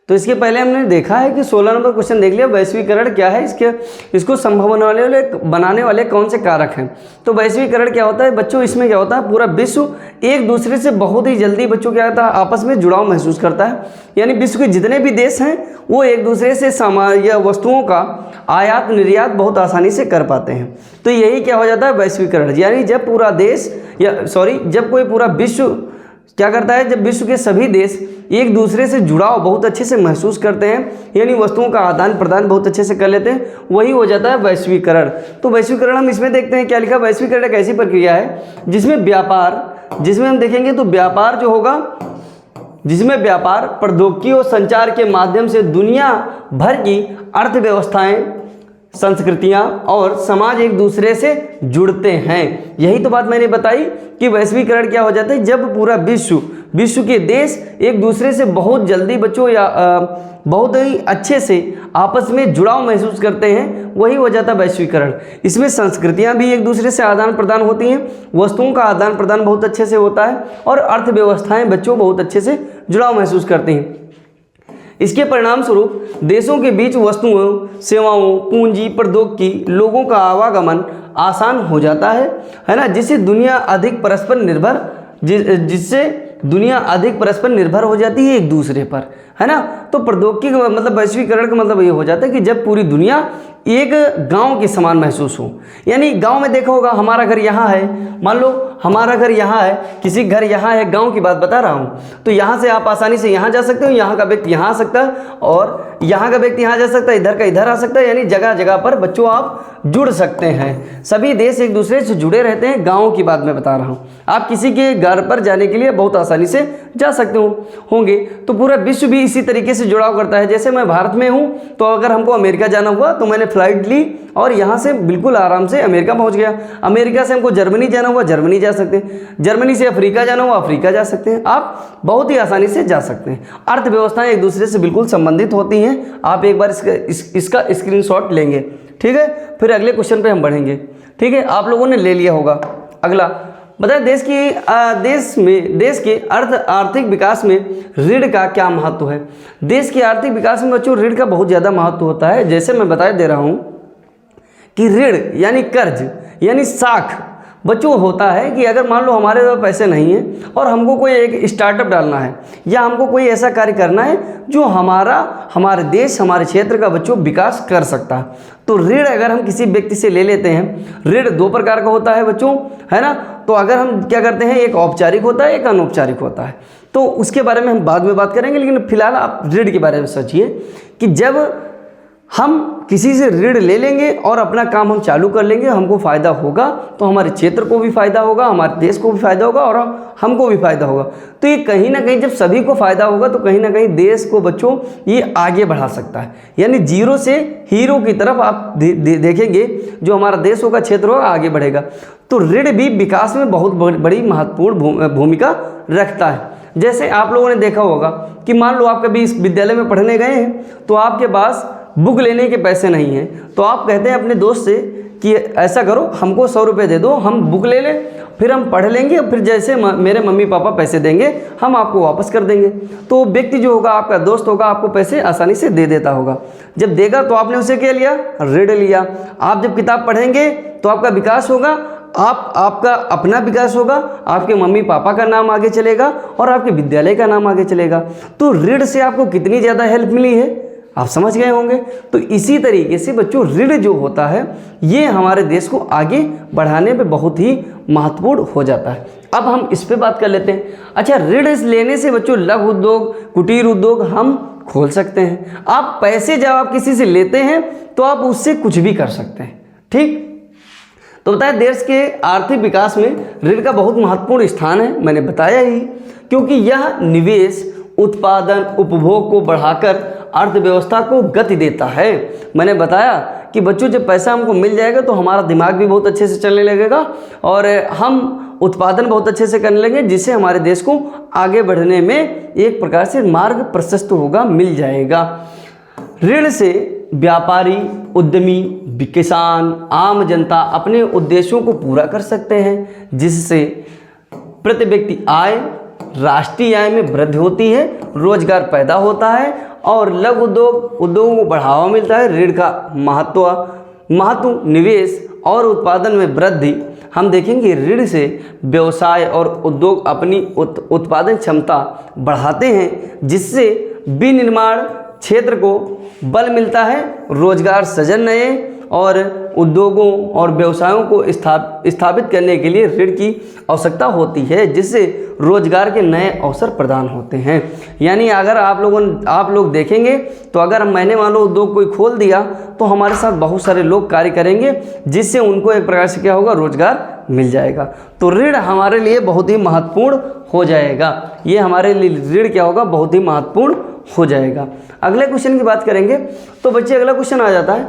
तो इसके पहले हमने देखा है कि 16 नंबर क्वेश्चन देख लिया, वैश्वीकरण क्या है, इसको संभव बनाने वाले कौन से कारक हैं। तो वैश्वीकरण क्या होता है बच्चों, इसमें क्या होता है पूरा विश्व एक दूसरे से बहुत ही जल्दी बच्चों क्या होता है आपस में जुड़ाव महसूस करता है। यानी विश्व के जितने भी देश हैं वो एक दूसरे से सामान या वस्तुओं का आयात निर्यात बहुत आसानी से कर पाते हैं। तो यही क्या हो जाता है वैश्वीकरण। यानी जब पूरा देश जब कोई पूरा विश्व क्या करता है, जब विश्व के सभी देश एक दूसरे से जुड़ाव बहुत अच्छे से महसूस करते हैं, यानी वस्तुओं का आदान प्रदान बहुत अच्छे से कर लेते हैं, वही हो जाता है वैश्वीकरण। तो वैश्वीकरण हम इसमें देखते हैं क्या लिखा, वैश्वीकरण एक ऐसी प्रक्रिया है जिसमें हम देखेंगे तो व्यापार जो होगा, जिसमें व्यापार प्रौद्योगिकी और संचार के माध्यम से दुनिया भर की अर्थव्यवस्थाएं, संस्कृतियां और समाज एक दूसरे से जुड़ते हैं। यही तो बात मैंने बताई कि वैश्वीकरण क्या हो जाता है, जब पूरा विश्व के देश एक दूसरे से बहुत जल्दी बच्चों या बहुत ही अच्छे से आपस में जुड़ाव महसूस करते हैं, वही हो जाता है वैश्वीकरण। इसमें संस्कृतियां भी एक दूसरे से आदान प्रदान होती हैं, वस्तुओं का आदान प्रदान बहुत अच्छे से होता है और अर्थव्यवस्थाएं बच्चों बहुत अच्छे से जुड़ाव महसूस करती हैं। इसके परिणाम स्वरूप देशों के बीच वस्तुओं, सेवाओं, पूंजी, प्रौद्योगिकी, लोगों का आवागमन आसान हो जाता है ना, जिससे दुनिया अधिक परस्पर निर्भर हो जाती है एक दूसरे पर, है ना। तो प्रौद्योगिकी का मतलब वैश्वीकरण का मतलब ये हो जाता है कि जब पूरी दुनिया एक गांव के समान महसूस हो। यानी गांव में देखा होगा हमारा घर यहाँ है, मान लो हमारा घर यहाँ है, किसी घर यहाँ है, गांव की बात बता रहा हूँ, तो यहाँ से आप आसानी से यहाँ जा सकते हो, यहाँ का व्यक्ति यहाँ आ सकता है और यहाँ का व्यक्ति यहाँ जा सकता है, इधर का इधर आ सकता है। यानी जगह जगह पर बच्चों आप जुड़ सकते हैं, सभी देश एक दूसरे से जुड़े रहते हैं। गाँव की बात मैं बता रहा हूँ, आप किसी के घर पर जाने के लिए बहुत आसानी से जा सकते होंगे। तो पूरा विश्व भी इसी तरीके से जुड़ाव करता है। जैसे मैं भारत में हूँ, तो अगर हमको अमेरिका जाना हुआ तो मैंने फ्लाइट ली और यहाँ से बिल्कुल आराम से अमेरिका पहुँच गया। अमेरिका से हमको जर्मनी जाना हुआ, जर्मनी जा सकते हैं। जर्मनी से अफ्रीका जाना हुआ, अफ्रीका जा सकते हैं। आप बहुत ही आसानी से जा सकते हैं। अर्थव्यवस्थाएं एक दूसरे से बिल्कुल संबंधित होती हैं। आप एक बार इसका स्क्रीनशॉट लेंगे, ठीक है। फिर अगले क्वेश्चन पे हम बढ़ेंगे, ठीक है। आप लोगों ने ले लिया होगा। अगला बताए देश के आर्थिक विकास में ऋण का क्या महत्व है। देश के आर्थिक विकास में बच्चों ऋण का बहुत ज़्यादा महत्व होता है। जैसे मैं बता दे रहा हूँ कि ऋण यानी कर्ज यानी साख बच्चों होता है कि अगर मान लो हमारे पास पैसे नहीं हैं और हमको कोई एक स्टार्टअप डालना है या हमको कोई ऐसा कार्य करना है जो हमारे देश, हमारे क्षेत्र का बच्चों विकास कर सकता है, तो ऋण अगर हम किसी व्यक्ति से ले लेते हैं, ऋण दो प्रकार का होता है बच्चों, है ना। तो अगर हम क्या करते हैं, एक औपचारिक होता है, एक अनौपचारिक होता है। तो उसके बारे में हम बाद में बात करेंगे, लेकिन फिलहाल आप ऋण के बारे में सोचिए कि जब हम किसी से ऋण ले लेंगे और अपना काम हम चालू कर लेंगे, हमको फ़ायदा होगा तो हमारे क्षेत्र को भी फ़ायदा होगा, हमारे देश को भी फ़ायदा होगा और हमको भी फ़ायदा होगा। तो ये कहीं ना कहीं जब सभी को फ़ायदा होगा तो कहीं ना कहीं देश को बच्चों ये आगे बढ़ा सकता है। यानी जीरो से हीरो की तरफ आप देखेंगे, जो हमारा देश होगा, क्षेत्र होगा, आगे बढ़ेगा। तो ऋण भी विकास में बहुत बड़ी महत्वपूर्ण भूमिका रखता है। जैसे आप लोगों ने देखा होगा कि मान लो आप कभी इस विद्यालय में पढ़ने गए हैं तो आपके पास बुक लेने के पैसे नहीं हैं, तो आप कहते हैं अपने दोस्त से कि ऐसा करो, हमको 100 रुपये दे दो, हम बुक ले लें, फिर हम पढ़ लेंगे, फिर जैसे मेरे मम्मी पापा पैसे देंगे हम आपको वापस कर देंगे। तो व्यक्ति जो होगा, आपका दोस्त होगा, आपको पैसे आसानी से दे देता होगा। जब देगा तो आपने उसे क्या लिया, ऋण लिया। आप जब किताब पढ़ेंगे तो आपका विकास होगा, आपका अपना विकास होगा, आपके मम्मी पापा का नाम आगे चलेगा और आपके विद्यालय का नाम आगे चलेगा। तो ऋण से आपको कितनी ज़्यादा हेल्प मिली है आप समझ गए होंगे। तो इसी तरीके से बच्चों ऋण जो होता है ये हमारे देश को आगे बढ़ाने में बहुत ही महत्वपूर्ण हो जाता है। अब हम इस पे बात कर लेते हैं। अच्छा, ऋण लेने से बच्चों लघु उद्योग, कुटीर उद्योग हम खोल सकते हैं। आप पैसे जब आप किसी से लेते हैं तो आप उससे कुछ भी कर सकते हैं, ठीक। तो बताया देश के आर्थिक विकास में ऋण का बहुत महत्वपूर्ण स्थान है, मैंने बताया ही, क्योंकि यह निवेश, उत्पादन, उपभोग को बढ़ाकर अर्थव्यवस्था को गति देता है। मैंने बताया कि बच्चों जब पैसा हमको मिल जाएगा तो हमारा दिमाग भी बहुत अच्छे से चलने लगेगा और हम उत्पादन बहुत अच्छे से करने लगेंगे, जिससे हमारे देश को आगे बढ़ने में एक प्रकार से मार्ग प्रशस्त होगा, मिल जाएगा। ऋण से व्यापारी, उद्यमी, किसान, आम जनता अपने उद्देश्यों को पूरा कर सकते हैं, जिससे प्रति व्यक्ति आय राष्ट्रीय आय में वृद्धि होती है, रोजगार पैदा होता है और लघु उद्योगों को बढ़ावा मिलता है। ऋण का महत्व निवेश और उत्पादन में वृद्धि। हम देखेंगे ऋण से व्यवसाय और उद्योग अपनी उत्पादन क्षमता बढ़ाते हैं, जिससे विनिर्माण क्षेत्र को बल मिलता है। रोजगार सृजन नए और उद्योगों और व्यवसायों को स्थापित करने के लिए ऋण की आवश्यकता होती है, जिससे रोजगार के नए अवसर प्रदान होते हैं। यानी अगर आप लोग देखेंगे तो अगर मैंने मान लो उद्योग कोई खोल दिया तो हमारे साथ बहुत सारे लोग कार्य करेंगे, जिससे उनको एक प्रकार से क्या होगा, रोजगार मिल जाएगा। तो ऋण हमारे लिए बहुत ही महत्वपूर्ण हो जाएगा। ये हमारे लिए ऋण क्या होगा, बहुत ही महत्वपूर्ण हो जाएगा। अगले क्वेश्चन की बात करेंगे तो बच्चे अगला क्वेश्चन आ जाता है,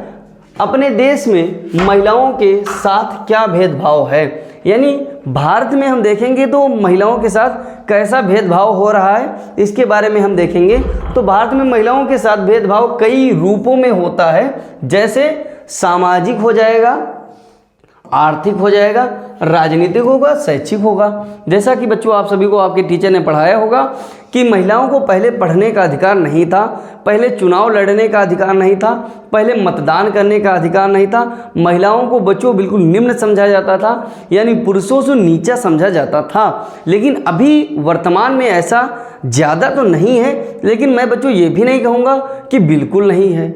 अपने देश में महिलाओं के साथ क्या भेदभाव है। यानी भारत में हम देखेंगे तो महिलाओं के साथ कैसा भेदभाव हो रहा है, इसके बारे में हम देखेंगे। तो भारत में महिलाओं के साथ भेदभाव कई रूपों में होता है, जैसे सामाजिक हो जाएगा, आर्थिक हो जाएगा, राजनीतिक होगा, शैक्षिक होगा। जैसा कि बच्चों आप सभी को आपके टीचर ने पढ़ाया होगा कि महिलाओं को पहले पढ़ने का अधिकार नहीं था, पहले चुनाव लड़ने का अधिकार नहीं था, पहले मतदान करने का अधिकार नहीं था। महिलाओं को बच्चों बिल्कुल निम्न समझा जाता था, यानी पुरुषों से नीचा समझा जाता था। लेकिन अभी वर्तमान में ऐसा ज़्यादा तो नहीं है, लेकिन मैं बच्चों ये भी नहीं कहूँगा कि बिल्कुल नहीं है,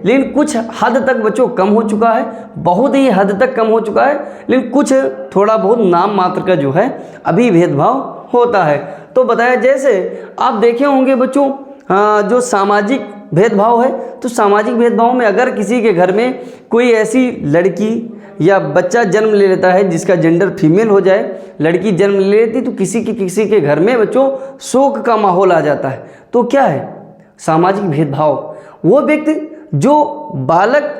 लेकिन कुछ हद तक बच्चों कम हो चुका है, बहुत ही हद तक कम हो चुका है। लेकिन कुछ थोड़ा बहुत नाम मात्र का जो है अभी भेदभाव होता है। तो बताया, जैसे आप देखे होंगे बच्चों जो सामाजिक भेदभाव है, तो सामाजिक भेदभाव में अगर किसी के घर में कोई ऐसी लड़की या बच्चा जन्म ले लेता है जिसका जेंडर फीमेल हो जाए, लड़की जन्म ले लेती, तो किसी के घर में बच्चों शोक का माहौल आ जाता है। तो क्या है सामाजिक भेदभाव? वो व्यक्ति जो बालक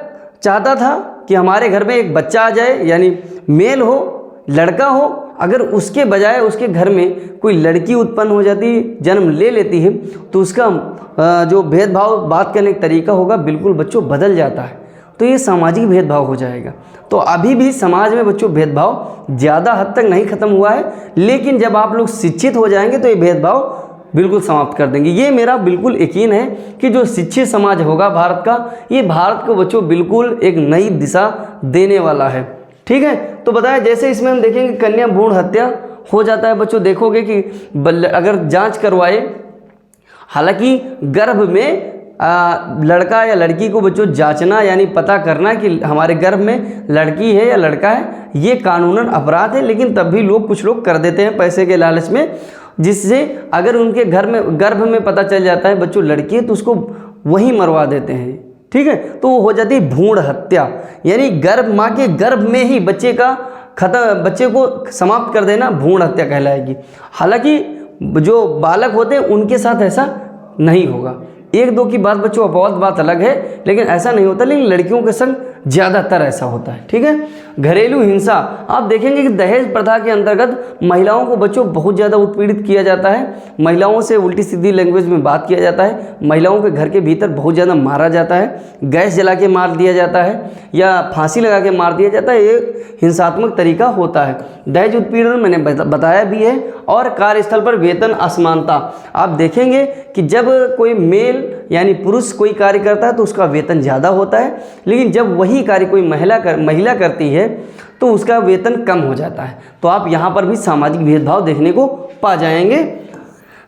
चाहता था कि हमारे घर में एक बच्चा आ जाए, यानी मेल हो, लड़का हो, अगर उसके बजाय उसके घर में कोई लड़की उत्पन्न हो जाती, जन्म ले लेती है, तो उसका जो भेदभाव बात करने का तरीका होगा बिल्कुल बच्चों बदल जाता है। तो ये सामाजिक भेदभाव हो जाएगा। तो अभी भी समाज में बच्चों भेदभाव ज़्यादा हद तक नहीं खत्म हुआ है, लेकिन जब आप लोग शिक्षित हो जाएंगे तो ये भेदभाव बिल्कुल समाप्त कर देंगे। ये मेरा बिल्कुल यकीन है कि जो शिक्षित समाज होगा भारत का, ये भारत को बच्चों बिल्कुल एक नई दिशा देने वाला है। ठीक है, तो बताया जैसे इसमें हम देखेंगे कन्या भ्रूण हत्या हो जाता है बच्चों। देखोगे कि अगर जांच करवाए, हालांकि गर्भ में लड़का या लड़की को बच्चों जांचना यानी पता करना कि हमारे गर्भ में लड़की है या लड़का है, ये कानूनन अपराध है, लेकिन तब भी कुछ लोग कर देते हैं पैसे के लालच में, जिससे अगर उनके गर्भ में पता चल जाता है बच्चों लड़की है तो उसको वहीं मरवा देते हैं। ठीक है, तो वो हो जाती है भ्रूण हत्या, यानी माँ के गर्भ में ही बच्चे को समाप्त कर देना भ्रूण हत्या कहलाएगी। हालांकि जो बालक होते हैं उनके साथ ऐसा नहीं होगा, एक दो की बात बच्चों बहुत बात अलग है, लेकिन ऐसा नहीं होता। लेकिन लड़कियों के संग ज़्यादातर ऐसा होता है। ठीक है, घरेलू हिंसा, आप देखेंगे कि दहेज प्रथा के अंतर्गत महिलाओं को बच्चों बहुत ज़्यादा उत्पीड़ित किया जाता है, महिलाओं से उल्टी सीधी लैंग्वेज में बात किया जाता है, महिलाओं के घर के भीतर बहुत ज़्यादा मारा जाता है, गैस जला के मार दिया जाता है या फांसी लगा के मार दिया जाता है। ये हिंसात्मक तरीका होता है। दहेज उत्पीड़न मैंने बताया भी है। और कार्यस्थल पर वेतन असमानता, आप देखेंगे कि जब कोई मेल यानी पुरुष कोई कार्य करता है तो उसका वेतन ज़्यादा होता है, लेकिन जब वही कार्य कोई महिला करती है तो उसका वेतन कम हो जाता है। तो आप यहाँ पर भी सामाजिक भेदभाव देखने को पा जाएंगे।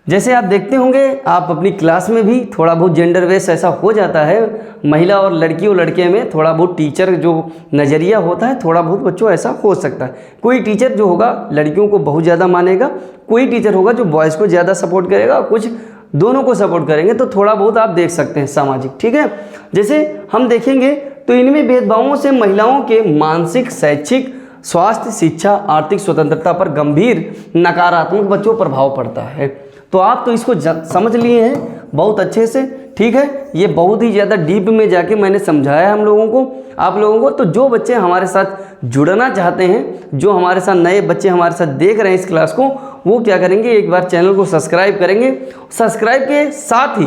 जैसे आप देखते होंगे आप अपनी क्लास में भी थोड़ा बहुत जेंडर वेस ऐसा हो जाता है, महिला और लड़की और लड़के में थोड़ा बहुत टीचर जो नज़रिया होता है थोड़ा बहुत बच्चों ऐसा हो सकता है। कोई टीचर जो होगा लड़कियों को बहुत ज़्यादा मानेगा, कोई टीचर होगा जो बॉयज़ को ज़्यादा सपोर्ट करेगा, कुछ दोनों को सपोर्ट करेंगे। तो थोड़ा बहुत आप देख सकते हैं सामाजिक। ठीक है, जैसे हम देखेंगे तो इनमें भेदभावों से महिलाओं के मानसिक, शैक्षिक, स्वास्थ्य, शिक्षा, आर्थिक स्वतंत्रता पर गंभीर नकारात्मक बच्चों प्रभाव पड़ता है। तो आप तो इसको समझ लिए हैं बहुत अच्छे से। ठीक है, ये बहुत ही ज़्यादा डीप में जाके मैंने समझाया हम लोगों को, आप लोगों को। तो जो बच्चे हमारे साथ जुड़ना चाहते हैं, जो हमारे साथ नए बच्चे हमारे साथ देख रहे हैं इस क्लास को, वो क्या करेंगे, एक बार चैनल को सब्सक्राइब करेंगे। सब्सक्राइब के साथ ही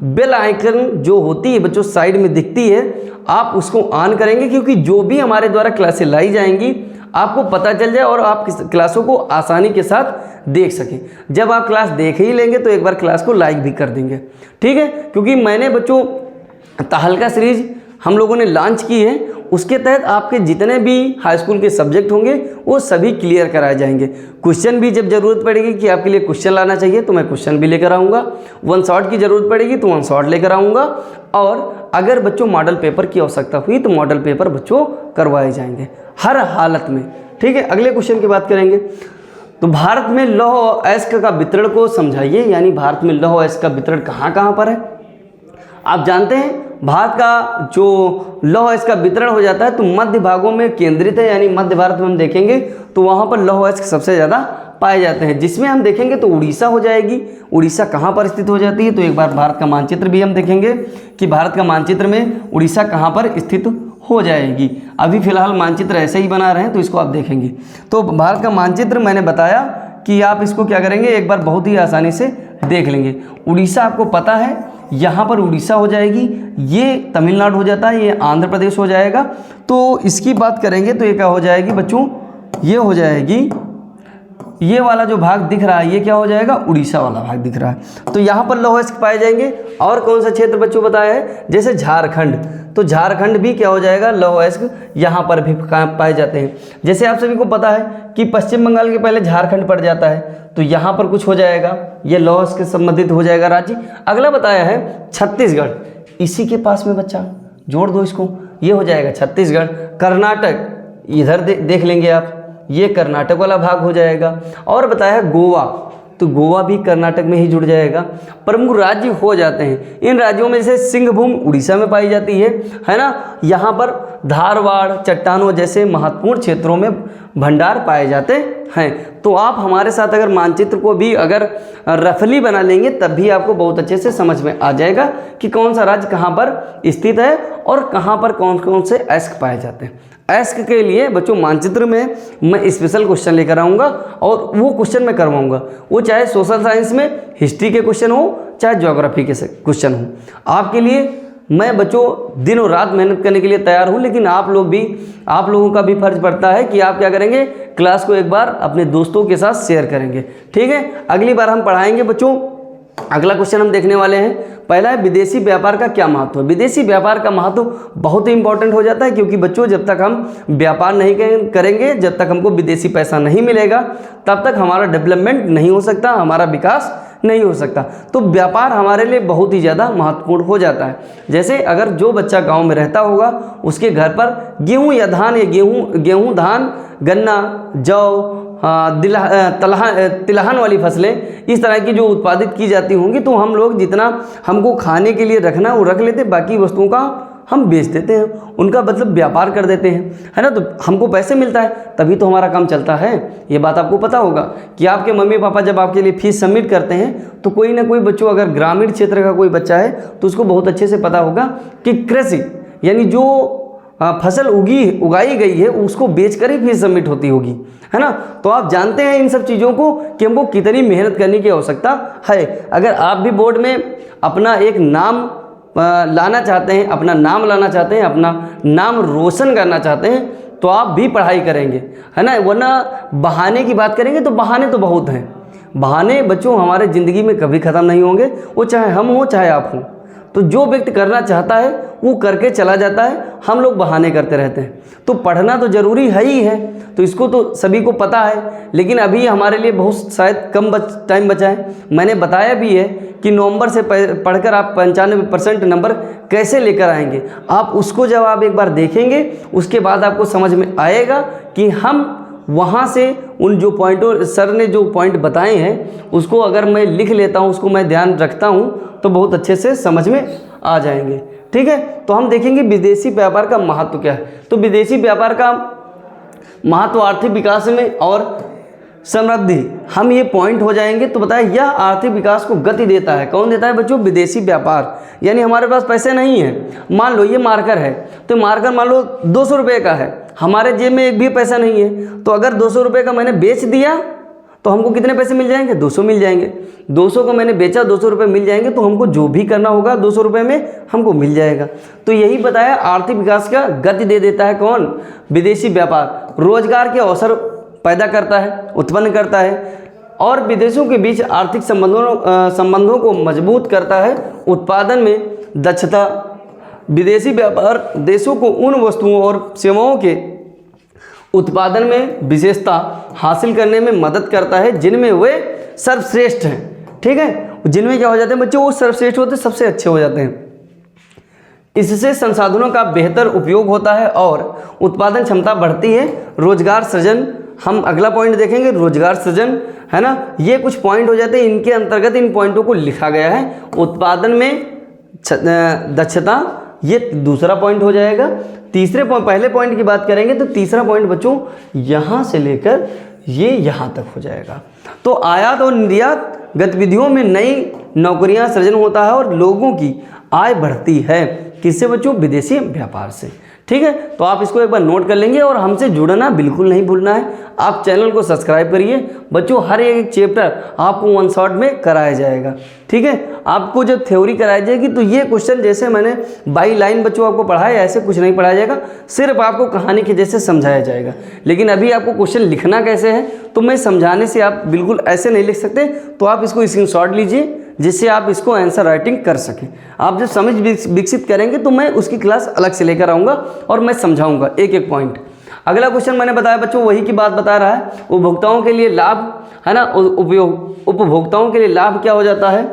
बेल आइकन जो होती है बच्चों साइड में दिखती है, आप उसको ऑन करेंगे, क्योंकि जो भी हमारे द्वारा क्लासें लाई जाएंगी आपको पता चल जाए और आप क्लासों को आसानी के साथ देख सकें। जब आप क्लास देख ही लेंगे तो एक बार क्लास को लाइक भी कर देंगे, ठीक है। क्योंकि मैंने बच्चों तहलका सीरीज हम लोगों ने लॉन्च की है, उसके तहत आपके जितने भी हाई स्कूल के सब्जेक्ट होंगे वो सभी क्लियर कराए जाएंगे। क्वेश्चन भी जब ज़रूरत पड़ेगी कि आपके लिए क्वेश्चन लाना चाहिए तो मैं क्वेश्चन भी लेकर आऊँगा, वन शॉट की ज़रूरत पड़ेगी तो वन शॉट लेकर आऊँगा, और अगर बच्चों मॉडल पेपर की आवश्यकता हुई तो मॉडल पेपर बच्चों करवाए जाएंगे हर हालत में, ठीक है। अगले क्वेश्चन की बात करेंगे तो भारत में लौह और अयस्क का वितरण को समझाइए, यानी भारत में लौह और अयस्क का वितरण कहाँ कहाँ पर है। आप जानते हैं भारत का जो लौह अयस्क का वितरण हो जाता है तो मध्य भागों में केंद्रित है, यानी मध्य भारत में हम देखेंगे तो वहाँ पर लौह अयस्क सबसे ज़्यादा पाए जाते हैं। जिसमें हम देखेंगे तो उड़ीसा हो जाएगी। उड़ीसा कहाँ पर स्थित हो जाती है, तो एक बार भारत का मानचित्र भी हम देखेंगे कि भारत का मानचित्र में उड़ीसा कहाँ पर स्थित हो जाएगी। अभी फिलहाल मानचित्र ऐसे ही बना रहे हैं तो इसको आप देखेंगे। तो भारत का मानचित्र मैंने बताया कि आप इसको क्या करेंगे, एक बार बहुत ही आसानी से देख लेंगे। उड़ीसा आपको पता है, यहाँ पर उड़ीसा हो जाएगी, ये तमिलनाडु हो जाता है, ये आंध्र प्रदेश हो जाएगा। तो इसकी बात करेंगे तो ये क्या हो जाएगी बच्चों, ये हो जाएगी, ये वाला जो भाग दिख रहा है ये क्या हो जाएगा, उड़ीसा वाला भाग दिख रहा है। तो यहाँ पर लौह अयस्क पाए जाएंगे। और कौन सा क्षेत्र बच्चों बताया है, जैसे झारखंड, तो झारखंड भी क्या हो जाएगा, लौह अयस्क यहाँ पर भी पाए जाते हैं। जैसे आप सभी को पता है कि पश्चिम बंगाल के पहले झारखंड पड़ जाता है, तो यहाँ पर कुछ हो जाएगा, ये लौह अयस्क से संबंधित हो जाएगा राज्य। अगला बताया है छत्तीसगढ़, इसी के पास में बच्चा जोड़ दो इसको, ये हो जाएगा छत्तीसगढ़। कर्नाटक इधर देख लेंगे आप, ये कर्नाटक वाला भाग हो जाएगा। और बताया है गोवा, तो गोवा भी कर्नाटक में ही जुड़ जाएगा। प्रमुख राज्य हो जाते हैं, इन राज्यों में जैसे सिंहभूम उड़ीसा में पाई जाती है ना। यहाँ पर धारवाड़, चट्टानों जैसे महत्वपूर्ण क्षेत्रों में भंडार पाए जाते हैं। तो आप हमारे साथ अगर मानचित्र को भी अगर रफली बना लेंगे तब भी आपको बहुत अच्छे से समझ में आ जाएगा कि कौन सा राज्य कहाँ पर स्थित है और कहाँ पर कौन कौन से अयस्क पाए जाते हैं। अयस्क के लिए बच्चों मानचित्र में मैं स्पेशल क्वेश्चन लेकर आऊँगा और वो क्वेश्चन मैं करवाऊँगा, वो चाहे सोशल साइंस में हिस्ट्री के क्वेश्चन हो चाहे ज्योग्राफी के क्वेश्चन हो। आपके लिए मैं बच्चों दिनों रात मेहनत करने के लिए तैयार हूँ, लेकिन आप लोगों का भी फर्ज पड़ता है कि आप क्या करेंगे, क्लास को एक बार अपने दोस्तों के साथ शेयर करेंगे, ठीक है। अगली बार हम पढ़ाएंगे बच्चों। अगला क्वेश्चन हम देखने वाले हैं, पहला है विदेशी व्यापार का क्या महत्व है। विदेशी व्यापार का महत्व बहुत ही इंपॉर्टेंट हो जाता है, क्योंकि बच्चों जब तक हम व्यापार नहीं करेंगे, जब तक हमको विदेशी पैसा नहीं मिलेगा, तब तक हमारा डेवलपमेंट नहीं हो सकता, हमारा विकास नहीं हो सकता। तो व्यापार हमारे लिए बहुत ही ज़्यादा महत्वपूर्ण हो जाता है। जैसे अगर जो बच्चा गांव में रहता होगा उसके घर पर गेहूं या धान, या गेहूं धान, गन्ना, जौ, तिलहन वाली फसलें इस तरह की जो उत्पादित की जाती होंगी, तो हम लोग जितना हमको खाने के लिए रखना वो रख लेते, बाकी वस्तुओं का हम बेच देते हैं, उनका मतलब व्यापार कर देते हैं, है ना। तो हमको पैसे मिलता है तभी तो हमारा काम चलता है। ये बात आपको पता होगा कि आपके मम्मी पापा जब आपके लिए फीस सबमिट करते हैं तो कोई ना कोई बच्चों, अगर ग्रामीण क्षेत्र का कोई बच्चा है तो उसको बहुत अच्छे से पता होगा कि कृषि यानी जो फसल उगाई गई है उसको बेचकर ही फीस सबमिट होती होगी, है ना। तो आप जानते हैं इन सब चीज़ों को कि हमको कितनी मेहनत करने की आवश्यकता है। अगर आप भी बोर्ड में अपना एक नाम लाना चाहते हैं, अपना नाम लाना चाहते हैं, अपना नाम रोशन करना चाहते हैं, तो आप भी पढ़ाई करेंगे, है ना। वरना बहाने की बात करेंगे तो बहाने तो बहुत हैं। बहाने बच्चों हमारे ज़िंदगी में कभी ख़त्म नहीं होंगे, वो चाहे हम हों चाहे आप हों। तो जो व्यक्ति करना चाहता है वो करके चला जाता है, हम लोग बहाने करते रहते हैं। तो पढ़ना तो ज़रूरी है ही है, तो इसको तो सभी को पता है, लेकिन अभी हमारे लिए बहुत शायद कम टाइम बचा है। मैंने बताया भी है कि नवंबर से पढ़कर आप 95% नंबर कैसे लेकर आएंगे। आप उसको जब आप एक बार देखेंगे उसके बाद आपको समझ में आएगा कि हम वहाँ से उन जो पॉइंटों, सर ने जो पॉइंट बताए हैं उसको अगर मैं लिख लेता हूँ, उसको मैं ध्यान रखता हूँ तो बहुत अच्छे से समझ में आ जाएंगे, ठीक है। तो हम देखेंगे विदेशी व्यापार का महत्व क्या है। तो विदेशी व्यापार का महत्व आर्थिक विकास में और समृद्धि, हम ये पॉइंट हो जाएंगे। तो बताया यह आर्थिक विकास को गति देता है। कौन देता है बच्चों, विदेशी व्यापार। यानी हमारे पास पैसे नहीं है, मान लो ये मार्कर है, तो मार्कर मान लो 200 रुपये का है, हमारे जेब में एक भी पैसा नहीं है, तो अगर 200 रुपये का मैंने बेच दिया तो हमको कितने पैसे मिल जाएंगे, 200 मिल जाएंगे। 200 को मैंने बेचा, 200 रुपये मिल जाएंगे, तो हमको जो भी करना होगा 200 रुपये में हमको मिल जाएगा। तो यही बताया आर्थिक विकास का गति दे देता है कौन, विदेशी व्यापार। रोजगार के अवसर पैदा करता है, उत्पन्न करता है, और विदेशों के बीच आर्थिक संबंधों को मजबूत करता है। उत्पादन में दक्षता, विदेशी व्यापार देशों को उन वस्तुओं और सेवाओं के उत्पादन में विशेषता हासिल करने में मदद करता है जिनमें वे सर्वश्रेष्ठ हैं। ठीक है, जिनमें क्या हो जाते हैं बच्चों, वो सर्वश्रेष्ठ होते हैं, सबसे अच्छे हो जाते हैं। इससे संसाधनों का बेहतर उपयोग होता है और उत्पादन क्षमता बढ़ती है। रोजगार सृजन, हम अगला पॉइंट देखेंगे, रोजगार सृजन, है ना। ये कुछ पॉइंट हो जाते हैं, इनके अंतर्गत इन पॉइंटों को लिखा गया है। उत्पादन में दक्षता, ये दूसरा पॉइंट हो जाएगा। पहले पॉइंट की बात करेंगे तो तीसरा पॉइंट बच्चों यहाँ से लेकर ये यहाँ तक हो जाएगा। तो आयात और निर्यात गतिविधियों में नई नौकरियां सृजन होता है और लोगों की आय बढ़ती है। किससे बच्चों? विदेशी व्यापार से। ठीक है, तो आप इसको एक बार नोट कर लेंगे और हमसे जुड़ना बिल्कुल नहीं भूलना है। आप चैनल को सब्सक्राइब करिए बच्चों, हर एक चैप्टर आपको वन शॉट में कराया जाएगा। ठीक है, आपको जब थ्योरी कराई जाएगी तो ये क्वेश्चन जैसे मैंने बाई लाइन बच्चों आपको पढ़ाया ऐसे कुछ नहीं पढ़ाया जाएगा, सिर्फ आपको कहानी के जैसे समझाया जाएगा। लेकिन अभी आपको क्वेश्चन लिखना कैसे है तो मैं समझाने से आप बिल्कुल ऐसे नहीं लिख सकते, तो आप इसको स्क्रीनशॉट लीजिए जिससे आप इसको आंसर राइटिंग कर सकें। आप जब समझ विकसित करेंगे तो मैं उसकी क्लास अलग से लेकर आऊँगा और मैं समझाऊंगा एक एक पॉइंट। अगला क्वेश्चन मैंने बताया बच्चों, वही की बात बता रहा है, उपभोक्ताओं के लिए लाभ, है ना। उपभोक्ताओं के लिए लाभ क्या हो जाता है?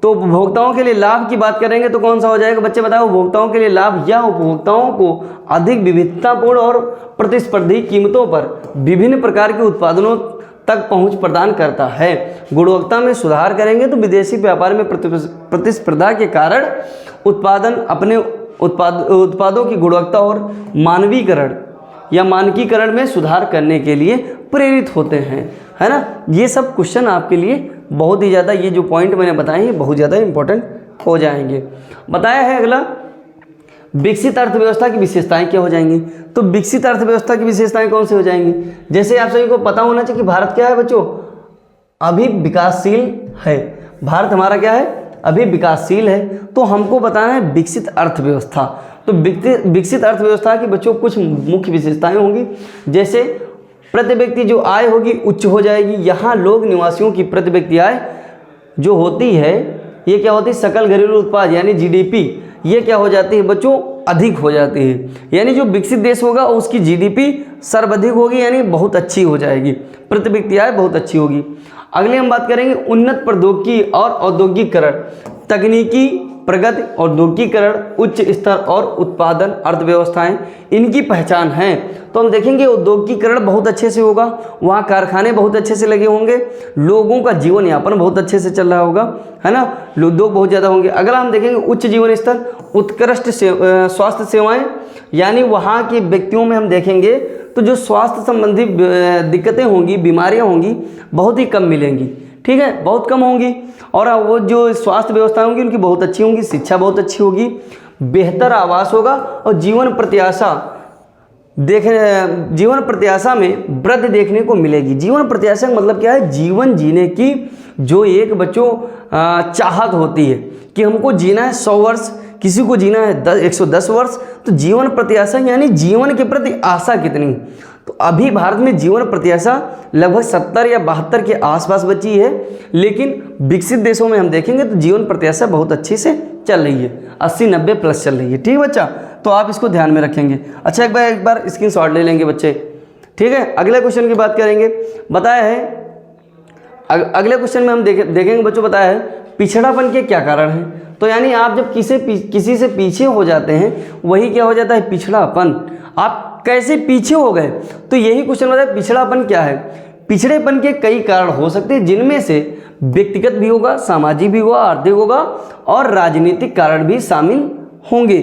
तो उपभोक्ताओं के लिए लाभ की बात करेंगे तो कौन सा हो जाएगा बच्चे बताओ? उपभोक्ताओं के लिए लाभ या उपभोक्ताओं को अधिक विविधतापूर्ण और प्रतिस्पर्धी कीमतों पर विभिन्न प्रकार के उत्पादनों तक पहुंच प्रदान करता है। गुणवत्ता में सुधार करेंगे तो विदेशी व्यापार में प्रतिस्पर्धा के कारण उत्पादन अपने उत्पादों की गुणवत्ता और मानवीकरण या मानकीकरण में सुधार करने के लिए प्रेरित होते हैं, है ना। ये सब क्वेश्चन आपके लिए बहुत ही ज़्यादा, ये जो पॉइंट मैंने बताए हैं बहुत ज़्यादा इंपॉर्टेंट हो जाएंगे। बताया है अगला, विकसित अर्थव्यवस्था की विशेषताएं क्या हो जाएंगी? तो विकसित अर्थव्यवस्था की विशेषताएं कौन सी हो जाएंगी? जैसे आप सभी को पता होना चाहिए कि भारत क्या है बच्चों? अभी विकासशील है। भारत हमारा क्या है? अभी विकासशील है। तो हमको बताना है विकसित अर्थव्यवस्था। तो विकसित अर्थव्यवस्था की बच्चों कुछ मुख्य विशेषताएं होंगी, जैसे प्रति व्यक्ति जो आय होगी उच्च हो जाएगी। यहाँ लोग निवासियों की प्रति व्यक्ति आय जो होती है ये क्या होती है? सकल घरेलू उत्पाद यानी जीडीपी, ये क्या हो जाती है बच्चों? अधिक हो जाती है। यानी जो विकसित देश होगा उसकी जीडीपी सर्वाधिक होगी, यानी बहुत अच्छी हो जाएगी, प्रति व्यक्ति आय बहुत अच्छी होगी। अगले हम बात करेंगे उन्नत प्रौद्योगिकी और औद्योगिकीकरण, तकनीकी प्रगति, औद्योगिकीकरण, उच्च स्तर और उत्पादन अर्थव्यवस्थाएं इनकी पहचान है। तो हम देखेंगे औद्योगिकीकरण बहुत अच्छे से होगा, वहाँ कारखाने बहुत अच्छे से लगे होंगे, लोगों का जीवन यापन बहुत अच्छे से चल रहा होगा, है ना, उद्योग बहुत ज़्यादा होंगे। अगला हम देखेंगे उच्च जीवन स्तर, उत्कृष्ट स्वास्थ्य सेवाएं, यानी वहाँ के व्यक्तियों में हम देखेंगे तो जो स्वास्थ्य संबंधी दिक्कतें होंगी, बीमारियाँ होंगी बहुत ही कम मिलेंगी। ठीक है, बहुत कम होंगी। और वो जो स्वास्थ्य व्यवस्था होंगी उनकी बहुत अच्छी होंगी, शिक्षा बहुत अच्छी होगी, बेहतर आवास होगा और जीवन प्रत्याशा में वृद्धि देखने को मिलेगी। जीवन प्रत्याशा का मतलब क्या है? जीवन जीने की जो एक बच्चों चाहत होती है कि हमको जीना है 100 वर्ष, किसी को जीना है 110 वर्ष। तो जीवन प्रत्याशा यानी जीवन के प्रति आशा कितनी। तो अभी भारत में जीवन प्रत्याशा लगभग 70 या 72 के आसपास बची है, लेकिन विकसित देशों में हम देखेंगे तो जीवन प्रत्याशा बहुत अच्छी से चल रही है, 80-90 प्लस चल रही है। ठीक बच्चा, तो आप इसको ध्यान में रखेंगे। अच्छा, एक बार स्क्रीनशॉट ले लेंगे बच्चे। ठीक है, अगले क्वेश्चन की बात करेंगे। बताया है अगले क्वेश्चन में हम देखेंगे बच्चों, बताया है पिछड़ापन के क्या कारण हैं। तो यानी आप जब किसी से पीछे हो जाते हैं वही क्या हो जाता है? पिछड़ापन। आप कैसे पीछे हो गए, तो यही क्वेश्चन बताया पिछड़ापन क्या है। पिछड़ेपन के कई कारण हो सकते हैं, जिनमें से व्यक्तिगत भी होगा, सामाजिक भी होगा, आर्थिक होगा और राजनीतिक कारण भी शामिल होंगे।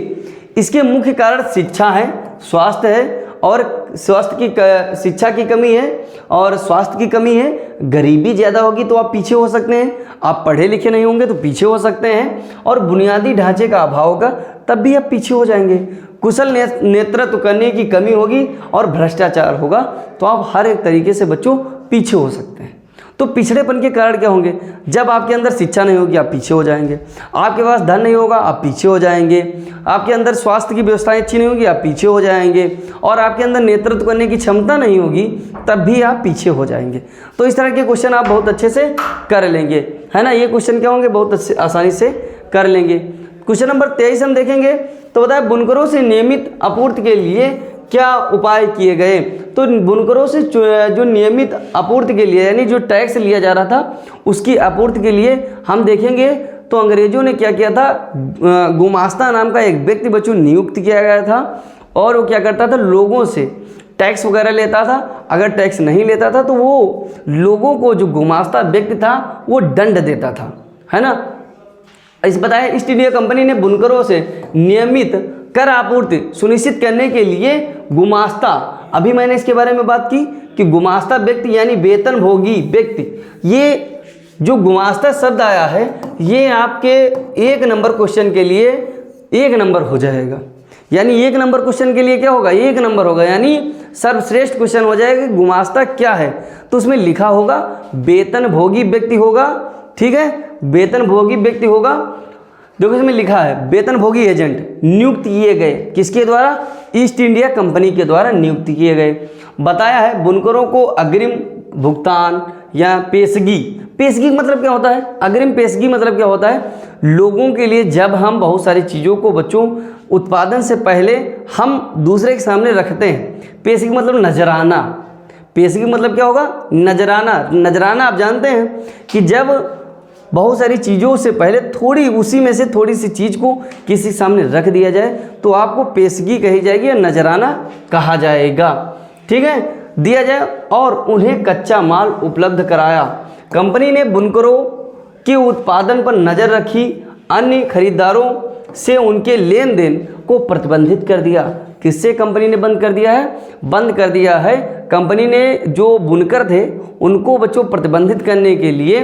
इसके मुख्य कारण शिक्षा है, स्वास्थ्य है और शिक्षा की कमी है और स्वास्थ्य की कमी है। गरीबी ज़्यादा होगी तो आप पीछे हो सकते हैं, आप पढ़े लिखे नहीं होंगे तो पीछे हो सकते हैं, और बुनियादी ढांचे का अभाव होगा तब भी आप पीछे हो जाएंगे। कुशल नेतृत्व करने की कमी होगी और भ्रष्टाचार होगा, तो आप हर एक तरीके से बच्चों पीछे हो सकते हैं। तो पिछड़ेपन के कारण क्या होंगे? जब आपके अंदर शिक्षा नहीं होगी आप पीछे हो जाएंगे, आपके पास धन नहीं होगा आप पीछे हो जाएंगे, आपके अंदर स्वास्थ्य की व्यवस्थाएं अच्छी नहीं होगी आप पीछे हो जाएंगे, और आपके अंदर नेतृत्व करने की क्षमता नहीं होगी तब भी आप पीछे हो जाएंगे। तो इस तरह के क्वेश्चन आप बहुत अच्छे से कर लेंगे, है ना। ये क्वेश्चन क्या होंगे? बहुत आसानी से कर लेंगे। क्वेश्चन नंबर 23 हम देखेंगे तो बताया बुनकरों से नियमित आपूर्ति के लिए क्या उपाय किए गए। तो बुनकरों से जो नियमित आपूर्ति के लिए यानी जो टैक्स लिया जा रहा था उसकी आपूर्ति के लिए हम देखेंगे तो अंग्रेजों ने क्या किया था, गुमास्ता नाम का एक व्यक्ति बच्चों नियुक्त किया गया था, और वो क्या करता था, लोगों से टैक्स वगैरह लेता था। अगर टैक्स नहीं लेता था तो वो लोगों को, जो गुमास्ता व्यक्ति था वो दंड देता था, है ना। इस बताया ईस्ट इंडिया कंपनी ने बुनकरों से नियमित कर आपूर्ति सुनिश्चित करने के लिए गुमास्ता, अभी मैंने इसके बारे में बात की कि गुमास्ता व्यक्ति यानी वेतन भोगी व्यक्ति, ये जो गुमास्ता शब्द आया है ये आपके 1 नंबर क्वेश्चन के लिए 1 नंबर हो जाएगा। यानी 1 नंबर क्वेश्चन के लिए क्या होगा? 1 नंबर होगा, यानी सर्वश्रेष्ठ क्वेश्चन हो जाएगा। गुमास्ता क्या है? तो उसमें लिखा होगा वेतन भोगी व्यक्ति होगा, ठीक है, वेतन भोगी व्यक्ति होगा। देखो इसमें लिखा है वेतन भोगी एजेंट नियुक्त किए गए, किसके द्वारा? ईस्ट इंडिया कंपनी के द्वारा नियुक्त किए गए। बताया है बुनकरों को अग्रिम भुगतान या पेशगी, पेशगी मतलब क्या होता है? अग्रिम पेशगी मतलब क्या होता है? लोगों के लिए जब हम बहुत सारी चीज़ों को बच्चों उत्पादन से पहले हम दूसरे के सामने रखते हैं, पेशगी मतलब नजराना। पेशगी मतलब क्या होगा? नजराना। नजराना आप जानते हैं कि जब बहुत सारी चीज़ों से पहले थोड़ी उसी में से थोड़ी सी चीज़ को किसी सामने रख दिया जाए तो आपको पेशगी कही जाएगी या नजराना कहा जाएगा, ठीक है, दिया जाए। और उन्हें कच्चा माल उपलब्ध कराया। कंपनी ने बुनकरों के उत्पादन पर नज़र रखी, अन्य खरीदारों से उनके लेन देन को प्रतिबंधित कर दिया। किससे कंपनी ने बंद कर दिया है? बंद कर दिया है कंपनी ने जो बुनकर थे उनको बच्चों प्रतिबंधित करने के लिए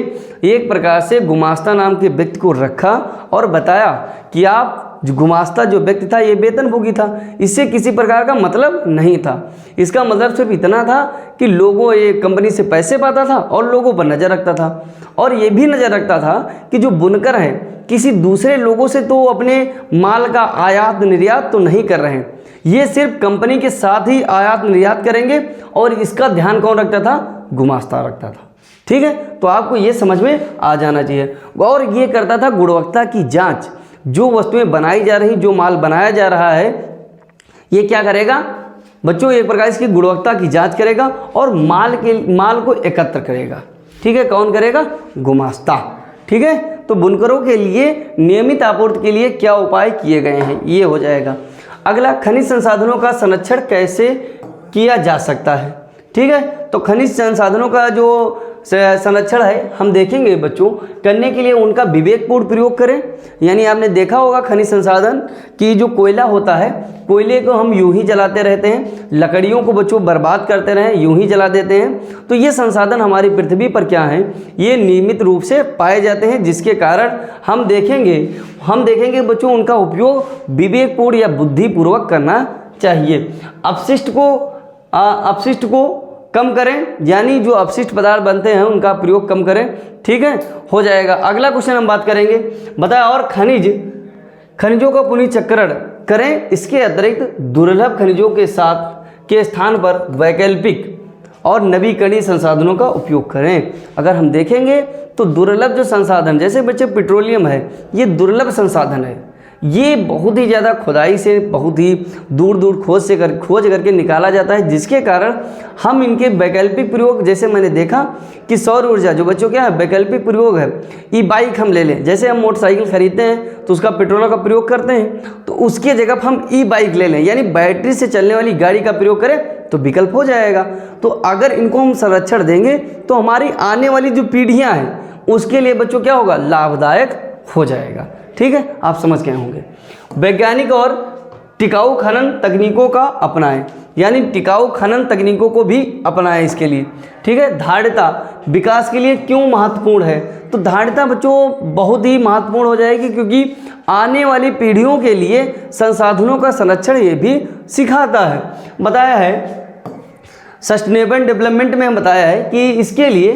एक प्रकार से गुमास्ता नाम के व्यक्ति को रखा और बताया कि आप गुमास्ता जो व्यक्ति था ये वेतनभोगी था, इससे किसी प्रकार का मतलब नहीं था। इसका मतलब सिर्फ इतना था कि लोगों ये कंपनी से पैसे पाता था और लोगों पर नज़र रखता था, और ये भी नज़र रखता था कि जो बुनकर हैं किसी दूसरे लोगों से तो अपने माल का आयात निर्यात तो नहीं कर रहे हैं, ये सिर्फ कंपनी के साथ ही आयात निर्यात करेंगे, और इसका ध्यान कौन रखता था? गुमास्ता रखता था, ठीक है। तो आपको ये समझ में आ जाना चाहिए। और ये करता था गुणवत्ता की जांच, जो वस्तुएं बनाई जा रही, जो माल बनाया जा रहा है ये क्या करेगा बच्चों? एक प्रकार इसकी गुणवत्ता की जांच करेगा और माल को एकत्र करेगा, ठीक है। कौन करेगा? गुमास्ता, ठीक है। तो बुनकरों के लिए नियमित आपूर्ति के लिए क्या उपाय किए गए हैं, ये हो जाएगा। अगला, खनिज संसाधनों का संरक्षण कैसे किया जा सकता है, ठीक है। तो खनिज संसाधनों का जो संरक्षण है हम देखेंगे बच्चों, करने के लिए उनका विवेकपूर्ण प्रयोग करें। यानी आपने देखा होगा खनिज संसाधन की जो कोयला होता है, कोयले को हम यूं ही जलाते रहते हैं, लकड़ियों को बच्चों बर्बाद करते रहें, यूं ही जला देते हैं। तो ये संसाधन हमारी पृथ्वी पर क्या हैं, ये नियमित रूप से पाए जाते हैं, जिसके कारण हम देखेंगे बच्चों उनका उपयोग विवेकपूर्ण या बुद्धिपूर्वक करना चाहिए। अपशिष्ट को कम करें, यानी जो अपशिष्ट पदार्थ बनते हैं उनका प्रयोग कम करें, ठीक है, हो जाएगा। अगला क्वेश्चन हम बात करेंगे, बताया और खनिजों का पुनर्चक्रण करें। इसके अतिरिक्त दुर्लभ खनिजों के स्थान पर वैकल्पिक और नवीकरणीय संसाधनों का उपयोग करें। अगर हम देखेंगे तो दुर्लभ जो संसाधन, जैसे बच्चे पेट्रोलियम है, ये दुर्लभ संसाधन है, ये बहुत ही ज़्यादा खुदाई से बहुत ही दूर खोज करके निकाला जाता है, जिसके कारण हम इनके वैकल्पिक प्रयोग, जैसे मैंने देखा कि सौर ऊर्जा जो बच्चों क्या है वैकल्पिक प्रयोग है। ई बाइक हम ले लें, जैसे हम मोटरसाइकिल खरीदते हैं तो उसका पेट्रोल का प्रयोग करते हैं, तो उसके जगह पर हम ई बाइक ले लें, यानी बैटरी से चलने वाली गाड़ी का प्रयोग करें तो विकल्प हो जाएगा। तो अगर इनको हम संरक्षण देंगे तो हमारी आने वाली जो पीढ़ियाँ हैं उसके लिए बच्चों क्या होगा? लाभदायक हो जाएगा, ठीक है। आप समझ गए होंगे। वैज्ञानिक और टिकाऊ खनन तकनीकों का अपनाएं, यानी टिकाऊ खनन तकनीकों को भी अपनाएं इसके लिए, ठीक है। धारिता विकास के लिए क्यों महत्वपूर्ण है? तो धारिता बच्चों बहुत ही महत्वपूर्ण हो जाएगी, क्योंकि आने वाली पीढ़ियों के लिए संसाधनों का संरक्षण ये भी सिखाता है। बताया है सस्टेनेबल डेवलपमेंट में बताया है कि इसके लिए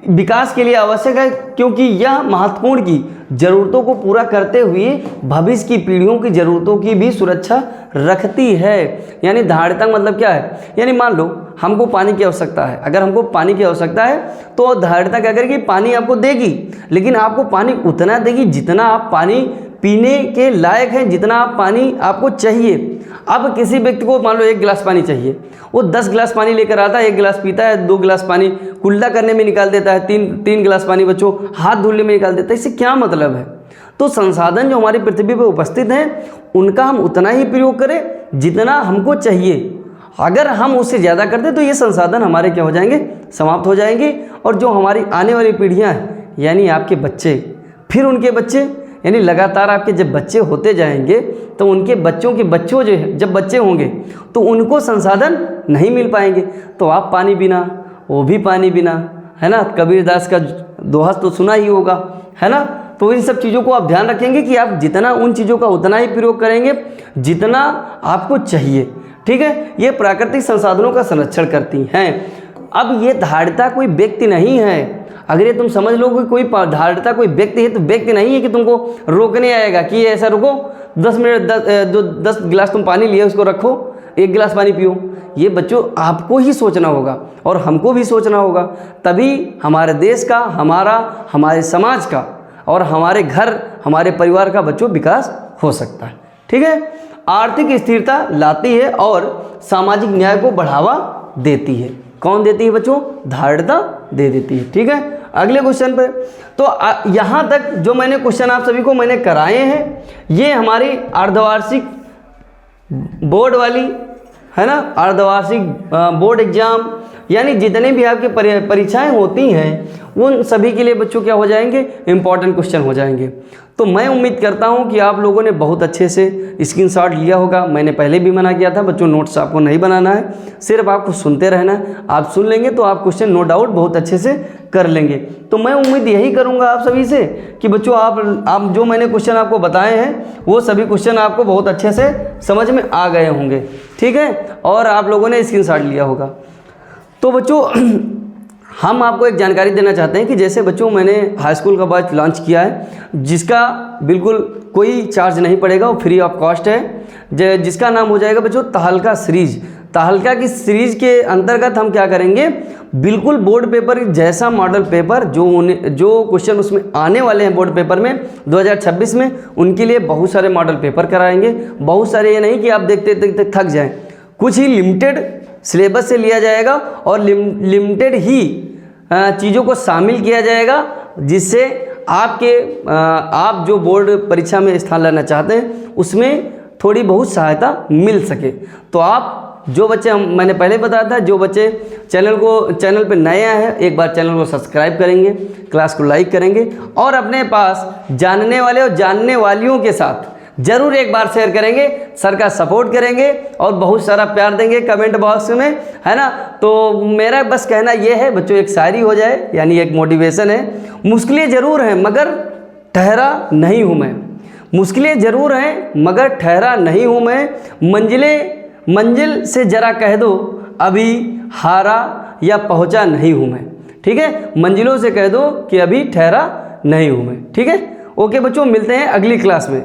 विकास के लिए आवश्यक है, क्योंकि यह महत्वपूर्ण की ज़रूरतों को पूरा करते हुए भविष्य की पीढ़ियों की ज़रूरतों की भी सुरक्षा रखती है। यानी धारिता मतलब क्या है, यानी मान लो हमको पानी की आवश्यकता है, अगर हमको पानी की आवश्यकता है तो धारिता क्या करेगी, पानी आपको देगी, लेकिन आपको पानी उतना देगी जितना आप पानी पीने के लायक हैं, जितना आप पानी आपको चाहिए। अब किसी व्यक्ति को मान लो 1 गिलास पानी चाहिए, वो 10 गिलास पानी लेकर आता है, 1 गिलास पीता है, 2 गिलास पानी कुल्ला करने में निकाल देता है, 3 गिलास पानी बच्चों हाथ धुलने में निकाल देता है। इससे क्या मतलब है? तो संसाधन जो हमारी पृथ्वी पर उपस्थित हैं उनका हम उतना ही प्रयोग करें जितना हमको चाहिए। अगर हम उससे ज़्यादा करते तो ये संसाधन हमारे क्या हो जाएंगे, समाप्त हो जाएंगे। और जो हमारी आने वाली पीढ़ियाँ हैं, यानी आपके बच्चे, फिर उनके बच्चे, यानी लगातार आपके जब बच्चे होते जाएंगे तो उनके बच्चों के बच्चों जो है जब बच्चे होंगे तो उनको संसाधन नहीं मिल पाएंगे। तो आप पानी बिना, वो भी पानी बिना, है ना। कबीरदास का दोहा तो सुना ही होगा, है ना। तो इन सब चीज़ों को आप ध्यान रखेंगे कि आप जितना उन चीज़ों का उतना ही प्रयोग करेंगे जितना आपको चाहिए, ठीक है। ये प्राकृतिक संसाधनों का संरक्षण करती हैं। अब ये धारिता कोई व्यक्ति नहीं है। अगर ये तुम समझ लो कि कोई धारिता कोई व्यक्ति है, तो व्यक्ति नहीं है कि तुमको रोकने आएगा कि ऐसा रुको 10 मिनट, 10 गिलास तुम पानी लिए उसको रखो, 1 गिलास पानी पियो। ये बच्चों आपको ही सोचना होगा और हमको भी सोचना होगा, तभी हमारे देश का, हमारे समाज का और हमारे घर, हमारे परिवार का बच्चों विकास हो सकता है, ठीक है। आर्थिक स्थिरता लाती है और सामाजिक न्याय को बढ़ावा देती है। कौन देती है बच्चों? धारिता दे देती है, ठीक है। अगले क्वेश्चन पे, तो यहाँ तक जो मैंने क्वेश्चन आप सभी को मैंने कराए हैं, ये हमारी अर्धवार्षिक बोर्ड वाली, है ना, अर्धवार्षिक बोर्ड एग्जाम, यानी जितने भी आपके परीक्षाएं होती हैं उन सभी के लिए बच्चों क्या हो जाएंगे, इंपॉर्टेंट क्वेश्चन हो जाएंगे। तो मैं उम्मीद करता हूं कि आप लोगों ने बहुत अच्छे से स्क्रीनशॉट लिया होगा। मैंने पहले भी मना किया था बच्चों, नोट्स आपको नहीं बनाना है, सिर्फ आपको सुनते रहना है। आप सुन लेंगे तो आप क्वेश्चन नो डाउट बहुत अच्छे से कर लेंगे। तो मैं उम्मीद यही करूँगा आप सभी से कि बच्चों आप जो मैंने क्वेश्चन आपको बताए हैं वो सभी क्वेश्चन आपको बहुत अच्छे से समझ में आ गए होंगे, ठीक है, और आप लोगों ने स्क्रीनशॉट लिया होगा। तो बच्चों हम आपको एक जानकारी देना चाहते हैं कि जैसे बच्चों मैंने हाई स्कूल का बैच लॉन्च किया है, जिसका बिल्कुल कोई चार्ज नहीं पड़ेगा, वो फ्री ऑफ कॉस्ट है, जिसका नाम हो जाएगा बच्चों तहलका सीरीज। तहलका की सीरीज के अंतर्गत हम क्या करेंगे, बिल्कुल बोर्ड पेपर जैसा मॉडल पेपर जो क्वेश्चन उसमें आने वाले हैं बोर्ड पेपर में 2026 में, उनके लिए बहुत सारे मॉडल पेपर कराएंगे। बहुत सारे, ये नहीं कि आप देखते देखते थक जाएं, कुछ ही लिमिटेड सिलेबस से लिया जाएगा और लिमिटेड ही चीज़ों को शामिल किया जाएगा, जिससे आप जो बोर्ड परीक्षा में स्थान लेना चाहते हैं उसमें थोड़ी बहुत सहायता मिल सके। तो आप जो बच्चे, मैंने पहले बताया था, जो बच्चे चैनल पे नए आए हैं, एक बार चैनल को सब्सक्राइब करेंगे, क्लास को लाइक करेंगे और अपने पास जानने वाले और जानने वालियों के साथ जरूर एक बार शेयर करेंगे, सर का सपोर्ट करेंगे और बहुत सारा प्यार देंगे कमेंट बॉक्स में, है ना। तो मेरा बस कहना यह है बच्चों, एक शायरी हो जाए, यानी एक मोटिवेशन है। मुश्किलें ज़रूर हैं मगर ठहरा नहीं हूँ मैं, मुश्किलें ज़रूर हैं मगर ठहरा नहीं हूँ मैं, मंजिल से ज़रा कह दो अभी हारा या पहुँचा नहीं हूँ मैं, ठीक है। मंजिलों से कह दो कि अभी ठहरा नहीं हूँ मैं, ठीक है। ओके बच्चों, मिलते हैं अगली क्लास में।